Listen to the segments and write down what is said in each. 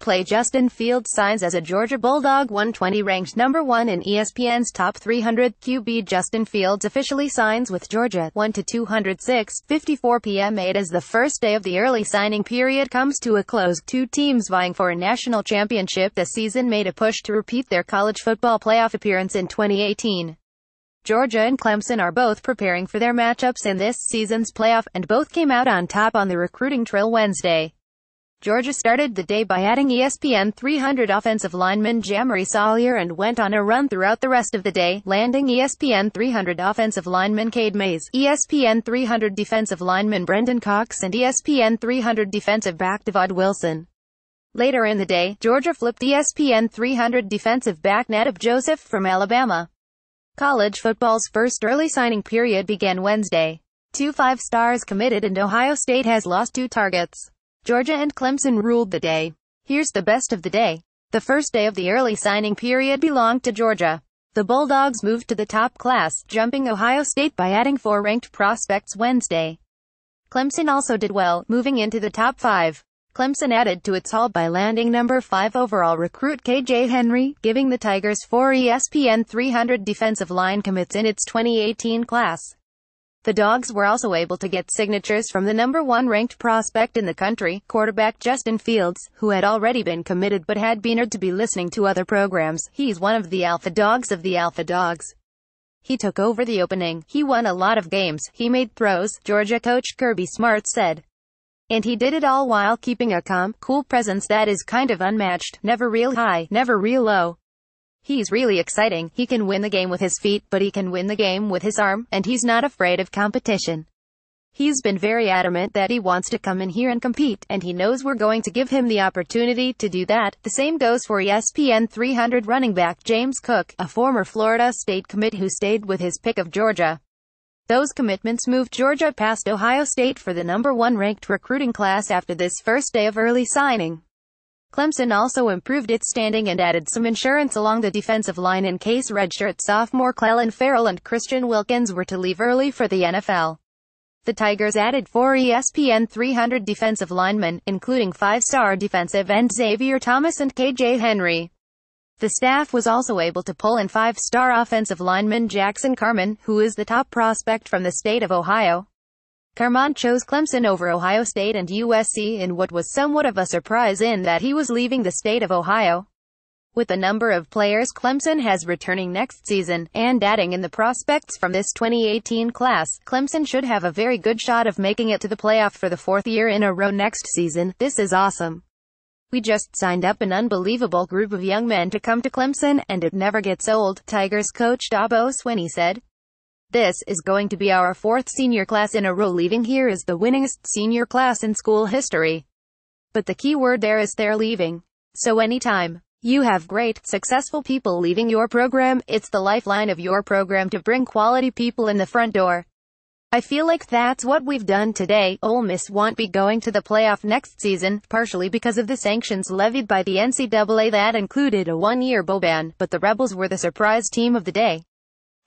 playJustin Fields signs as a Georgia Bulldog. 120 ranked number 1 in ESPN's top 300. QB Justin Fields officially signs with Georgia. 1 to 206, 54 p.m. 8 as the first day of the early signing period comes to a close. Two teams vying for a national championship this season made a push to repeat their college football playoff appearance in 2018. Georgia and Clemson are both preparing for their matchups in this season's playoff, and both came out on top on the recruiting trail Wednesday. Georgia started the day by adding ESPN 300 offensive lineman Jamari Sawyer and went on a run throughout the rest of the day, landing ESPN 300 offensive lineman Cade Mays, ESPN 300 defensive lineman Brendan Cox, and ESPN 300 defensive back Devod Wilson. Later in the day, Georgia flipped ESPN 300 defensive back Nadab Joseph from Alabama. College football's first early signing period began Wednesday. 2 5-stars committed, and Ohio State has lost 2 targets. Georgia and Clemson ruled the day. Here's the best of the day. The first day of the early signing period belonged to Georgia. The Bulldogs moved to the top class, jumping Ohio State by adding 4 ranked prospects Wednesday. Clemson also did well, moving into the top 5. Clemson added to its haul by landing number 5 overall recruit KJ Henry, giving the Tigers 4 ESPN 300 defensive line commits in its 2018 class. The Dogs were also able to get signatures from the number 1 ranked prospect in the country, quarterback Justin Fields, who had already been committed but had been urged to be listening to other programs. He's one of the alpha dogs of the alpha dogs. He took over the opening. He won a lot of games. He made throws, Georgia coach Kirby Smart said. And he did it all while keeping a calm, cool presence that is kind of unmatched. Never real high, never real low. He's really exciting. He can win the game with his feet, but he can win the game with his arm, and he's not afraid of competition. He's been very adamant that he wants to come in here and compete, and he knows we're going to give him the opportunity to do that. The same goes for ESPN 300 running back James Cook, a former Florida State commit who stayed with his pick of Georgia. Those commitments moved Georgia past Ohio State for the number 1 ranked recruiting class after this first day of early signing. Clemson also improved its standing and added some insurance along the defensive line in case redshirt sophomore Clelin Ferrell and Christian Wilkins were to leave early for the NFL. The Tigers added 4 ESPN 300 defensive linemen, including 5-star defensive end Xavier Thomas and KJ Henry. The staff was also able to pull in 5-star offensive lineman Jackson Carman, who is the top prospect from the state of Ohio. Carman chose Clemson over Ohio State and USC in what was somewhat of a surprise in that he was leaving the state of Ohio. With the number of players Clemson has returning next season, and adding in the prospects from this 2018 class, Clemson should have a very good shot of making it to the playoff for the 4th year in a row next season. This is awesome. We just signed up an unbelievable group of young men to come to Clemson, and it never gets old, Tigers coach Dabo Swinney said. This is going to be our 4th senior class in a row. Leaving here is the winningest senior class in school history. But the key word there is they're leaving. So anytime you have great, successful people leaving your program, it's the lifeline of your program to bring quality people in the front door. I feel like that's what we've done today. Ole Miss won't be going to the playoff next season, partially because of the sanctions levied by the NCAA that included a 1-year bowl ban, but the Rebels were the surprise team of the day.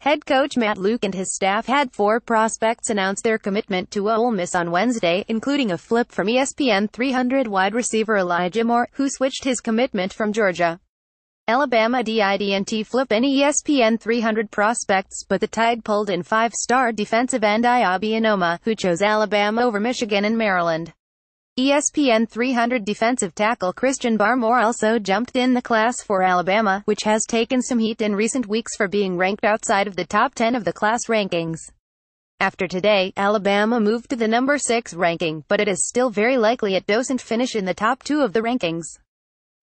Head coach Matt Luke and his staff had 4 prospects announce their commitment to Ole Miss on Wednesday, including a flip from ESPN 300 wide receiver Elijah Moore, who switched his commitment from Georgia. Alabama didn't flip any ESPN 300 prospects, but the Tide pulled in 5-star defensive end Iabi Anoma, who chose Alabama over Michigan and Maryland. ESPN 300 defensive tackle Christian Barmore also jumped in the class for Alabama, which has taken some heat in recent weeks for being ranked outside of the top 10 of the class rankings. After today, Alabama moved to the number 6 ranking, but it is still very likely it doesn't finish in the top 2 of the rankings.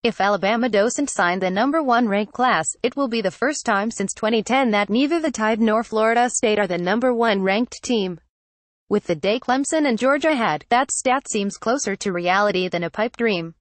If Alabama doesn't sign the number 1 ranked class, it will be the first time since 2010 that neither the Tide nor Florida State are the number 1 ranked team. With the day Clemson and Georgia had, that stat seems closer to reality than a pipe dream.